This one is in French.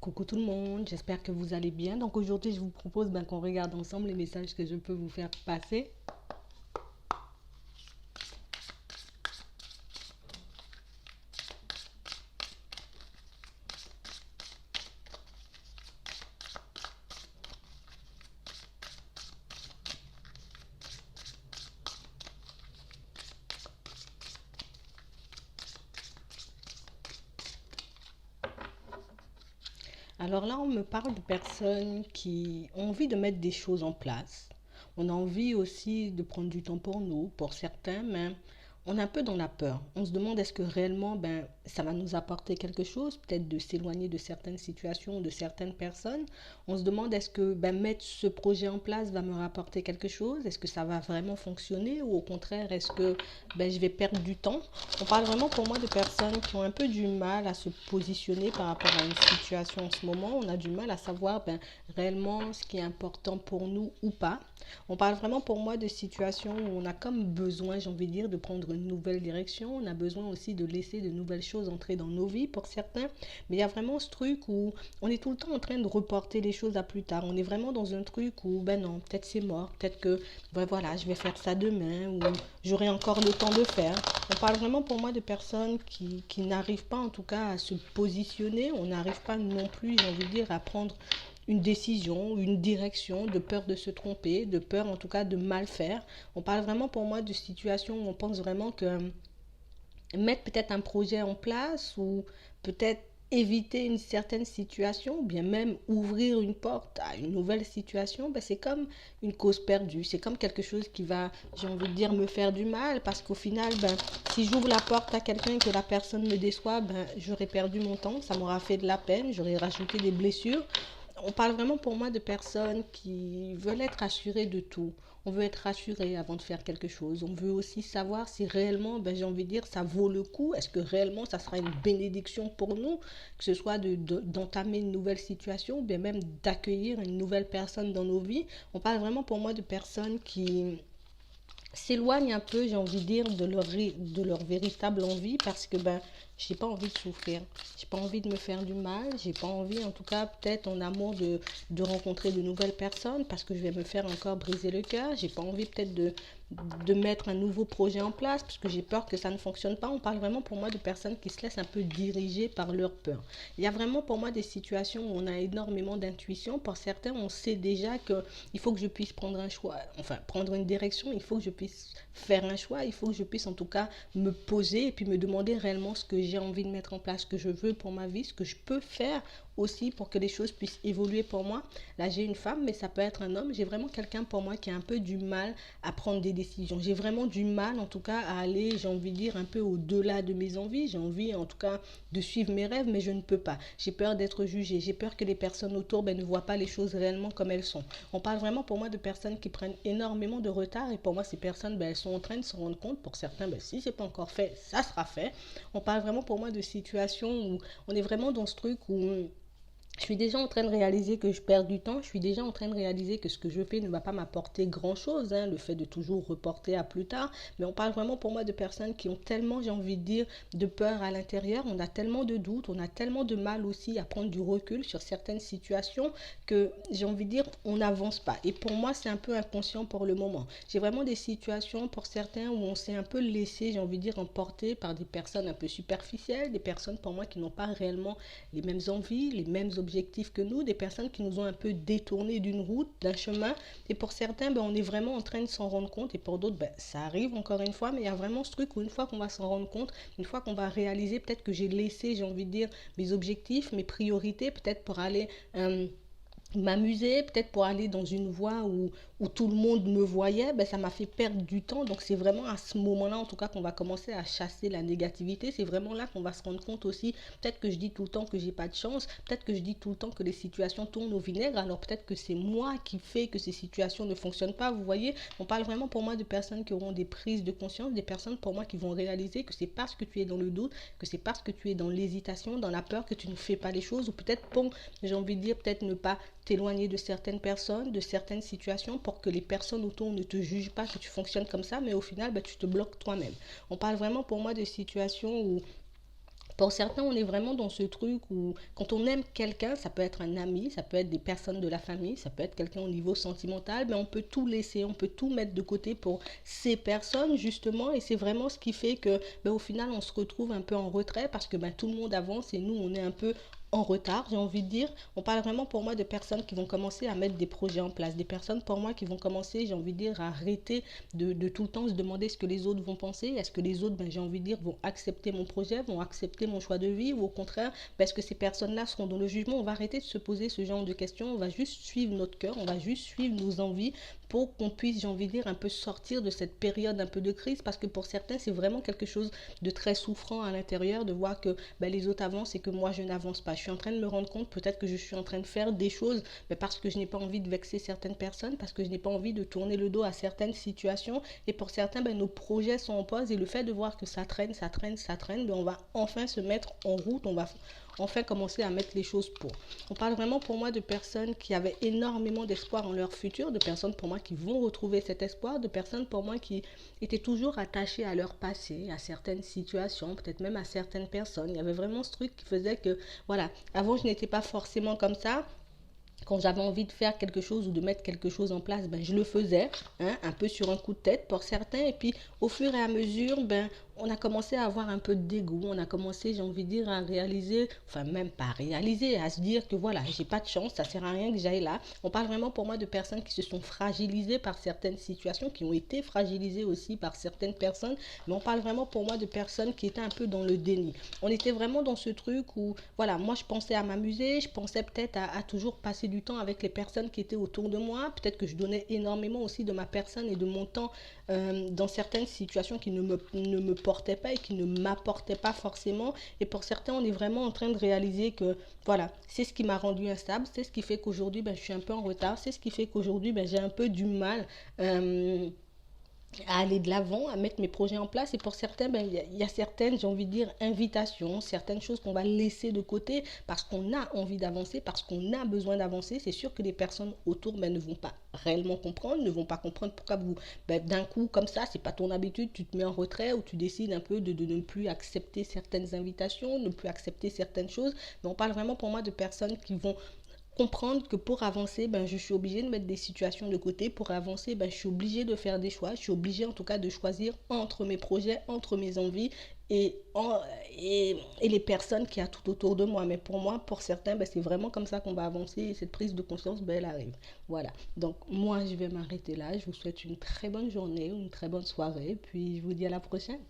Coucou tout le monde, j'espère que vous allez bien. Donc aujourd'hui, je vous propose qu'on regarde ensemble les messages que je peux vous faire passer. Alors là, on me parle de personnes qui ont envie de mettre des choses en place. On a envie aussi de prendre du temps pour nous, pour certains, mais on est un peu dans la peur. On se demande est-ce que réellement ça va nous apporter quelque chose, peut-être de s'éloigner de certaines situations, de certaines personnes. On se demande est-ce que mettre ce projet en place va me rapporter quelque chose, est-ce que ça va vraiment fonctionner ou au contraire est-ce que je vais perdre du temps. On parle vraiment pour moi de personnes qui ont un peu du mal à se positionner par rapport à une situation en ce moment. On a du mal à savoir réellement ce qui est important pour nous ou pas. On parle vraiment pour moi de situations où on a comme besoin, j'ai envie de dire, de prendre une nouvelle direction. On a besoin aussi de laisser de nouvelles choses entrer dans nos vies pour certains. Mais il y a vraiment ce truc où on est tout le temps en train de reporter les choses à plus tard. On est vraiment dans un truc où, non, peut-être c'est mort, peut-être que, voilà, je vais faire ça demain ou j'aurai encore le temps de faire. On parle vraiment pour moi de personnes qui n'arrivent pas en tout cas à se positionner. On n'arrive pas non plus, j'ai envie de dire, à prendre une décision, une direction, de peur de se tromper, de peur en tout cas de mal faire. On parle vraiment pour moi de situations où on pense vraiment que mettre peut-être un projet en place ou peut-être éviter une certaine situation ou bien même ouvrir une porte à une nouvelle situation, c'est comme une cause perdue. C'est comme quelque chose qui va, j'ai envie de dire, me faire du mal parce qu'au final, si j'ouvre la porte à quelqu'un et que la personne me déçoit, j'aurais perdu mon temps, ça m'aura fait de la peine, j'aurais rajouté des blessures. On parle vraiment pour moi de personnes qui veulent être assurées de tout. On veut être rassuré avant de faire quelque chose. On veut aussi savoir si réellement, j'ai envie de dire, ça vaut le coup. Est-ce que réellement, ça sera une bénédiction pour nous, que ce soit d'entamer une nouvelle situation, ou bien même d'accueillir une nouvelle personne dans nos vies. On parle vraiment pour moi de personnes qui s'éloignent un peu, j'ai envie de dire, de leur véritable envie parce que j'ai pas envie de souffrir, j'ai pas envie de me faire du mal, j'ai pas envie en tout cas peut-être en amour de rencontrer de nouvelles personnes parce que je vais me faire encore briser le cœur, j'ai pas envie peut-être de mettre un nouveau projet en place parce que j'ai peur que ça ne fonctionne pas. On parle vraiment pour moi de personnes qui se laissent un peu diriger par leur peur. Il y a vraiment pour moi des situations où on a énormément d'intuition. Pour certains, on sait déjà qu'il faut que je puisse prendre un choix, enfin prendre une direction, il faut que je puisse faire un choix, il faut que je puisse en tout cas me poser et puis me demander réellement ce que j'ai envie de mettre en place, ce que je veux pour ma vie, ce que je peux faire aussi pour que les choses puissent évoluer pour moi. Là, j'ai une femme, mais ça peut être un homme. J'ai vraiment quelqu'un pour moi qui a un peu du mal à prendre des décisions. J'ai vraiment du mal, en tout cas, à aller, j'ai envie de dire, un peu au-delà de mes envies. J'ai envie, en tout cas, de suivre mes rêves, mais je ne peux pas. J'ai peur d'être jugée. J'ai peur que les personnes autour ne voient pas les choses réellement comme elles sont. On parle vraiment pour moi de personnes qui prennent énormément de retard. Et pour moi, ces personnes, elles sont en train de se rendre compte. Pour certains, si c'est pas encore fait, ça sera fait. On parle vraiment pour moi de situations où on est vraiment dans ce truc où je suis déjà en train de réaliser que je perds du temps. Je suis déjà en train de réaliser que ce que je fais ne va pas m'apporter grand-chose, le fait de toujours reporter à plus tard. Mais on parle vraiment pour moi de personnes qui ont tellement, j'ai envie de dire, de peur à l'intérieur. On a tellement de doutes, on a tellement de mal aussi à prendre du recul sur certaines situations que, j'ai envie de dire, on n'avance pas. Et pour moi, c'est un peu inconscient pour le moment. J'ai vraiment des situations pour certains où on s'est un peu laissé, j'ai envie de dire, emporter par des personnes un peu superficielles, des personnes pour moi qui n'ont pas réellement les mêmes envies, les mêmes objectifs que nous, des personnes qui nous ont un peu détournés d'une route, d'un chemin. Et pour certains, on est vraiment en train de s'en rendre compte. Et pour d'autres, ça arrive encore une fois. Mais il y a vraiment ce truc où une fois qu'on va s'en rendre compte, une fois qu'on va réaliser peut-être que j'ai laissé, j'ai envie de dire, mes objectifs, mes priorités, peut-être pour aller m'amuser, peut-être pour aller dans une voie où tout le monde me voyait, ça m'a fait perdre du temps. Donc c'est vraiment à ce moment-là, en tout cas, qu'on va commencer à chasser la négativité. C'est vraiment là qu'on va se rendre compte aussi, peut-être que je dis tout le temps que j'ai pas de chance, peut-être que je dis tout le temps que les situations tournent au vinaigre, alors peut-être que c'est moi qui fais que ces situations ne fonctionnent pas. Vous voyez, on parle vraiment pour moi de personnes qui auront des prises de conscience, des personnes pour moi qui vont réaliser que c'est parce que tu es dans le doute, que c'est parce que tu es dans l'hésitation, dans la peur que tu ne fais pas les choses, ou peut-être, j'ai envie de dire, peut-être ne pas t'éloigner de certaines personnes, de certaines situations pour que les personnes autour ne te jugent pas que tu fonctionnes comme ça, mais au final, tu te bloques toi-même. On parle vraiment pour moi de situations où Pour certains, on est vraiment dans ce truc où quand on aime quelqu'un, ça peut être un ami, ça peut être des personnes de la famille, ça peut être quelqu'un au niveau sentimental, mais on peut tout laisser, on peut tout mettre de côté pour ces personnes justement, et c'est vraiment ce qui fait que au final on se retrouve un peu en retrait parce que tout le monde avance et nous on est un peu en retard, j'ai envie de dire. On parle vraiment pour moi de personnes qui vont commencer à mettre des projets en place, des personnes pour moi qui vont commencer, j'ai envie de dire, à arrêter de tout le temps se demander ce que les autres vont penser. Est-ce que les autres, j'ai envie de dire, vont accepter mon projet, vont accepter mon choix de vie, ou au contraire, parce que ces personnes-là seront dans le jugement. On va arrêter de se poser ce genre de questions, on va juste suivre notre cœur, on va juste suivre nos envies pour qu'on puisse, j'ai envie de dire, un peu sortir de cette période un peu de crise, parce que pour certains, c'est vraiment quelque chose de très souffrant à l'intérieur de voir que les autres avancent et que moi, je n'avance pas. Je suis en train de me rendre compte peut-être que je suis en train de faire des choses parce que je n'ai pas envie de vexer certaines personnes, parce que je n'ai pas envie de tourner le dos à certaines situations. Et pour certains, nos projets sont en pause, et le fait de voir que ça traîne, ça traîne, ça traîne, on va enfin se mettre en route, on va enfin commencer à mettre les choses pour. On parle vraiment pour moi de personnes qui avaient énormément d'espoir en leur futur, de personnes pour moi qui vont retrouver cet espoir, de personnes pour moi qui étaient toujours attachées à leur passé, à certaines situations, peut-être même à certaines personnes. Il y avait vraiment ce truc qui faisait que, voilà, avant je n'étais pas forcément comme ça. Quand j'avais envie de faire quelque chose ou de mettre quelque chose en place, je le faisais, hein, un peu sur un coup de tête pour certains. Et puis, au fur et à mesure, on a commencé à avoir un peu de dégoût. On a commencé, j'ai envie de dire, à réaliser, enfin même pas réaliser, à se dire que voilà, j'ai pas de chance, ça sert à rien que j'aille là. On parle vraiment pour moi de personnes qui se sont fragilisées par certaines situations, qui ont été fragilisées aussi par certaines personnes. Mais on parle vraiment pour moi de personnes qui étaient un peu dans le déni. On était vraiment dans ce truc où, voilà, moi je pensais à m'amuser, je pensais peut-être à toujours passer du temps avec les personnes qui étaient autour de moi. Peut-être que je donnais énormément aussi de ma personne et de mon temps dans certaines situations qui ne me portaient pas et qui ne m'apportaient pas forcément. Et pour certains, on est vraiment en train de réaliser que voilà, c'est ce qui m'a rendu instable, c'est ce qui fait qu'aujourd'hui, je suis un peu en retard, c'est ce qui fait qu'aujourd'hui, j'ai un peu du mal. À aller de l'avant, à mettre mes projets en place. Et pour certains, y a certaines, j'ai envie de dire, invitations, certaines choses qu'on va laisser de côté parce qu'on a envie d'avancer, parce qu'on a besoin d'avancer. C'est sûr que les personnes autour ne vont pas réellement comprendre, ne vont pas comprendre pourquoi vous, d'un coup, comme ça, c'est pas ton habitude, tu te mets en retrait ou tu décides un peu de ne plus accepter certaines invitations, ne plus accepter certaines choses. Mais on parle vraiment pour moi de personnes qui vont comprendre que pour avancer, je suis obligée de mettre des situations de côté. Pour avancer, je suis obligée de faire des choix. Je suis obligée en tout cas de choisir entre mes projets, entre mes envies et, et les personnes qui y a tout autour de moi. Mais pour moi, pour certains, c'est vraiment comme ça qu'on va avancer et cette prise de conscience, elle arrive. Voilà. Donc moi, je vais m'arrêter là. Je vous souhaite une très bonne journée, une très bonne soirée. Puis je vous dis à la prochaine.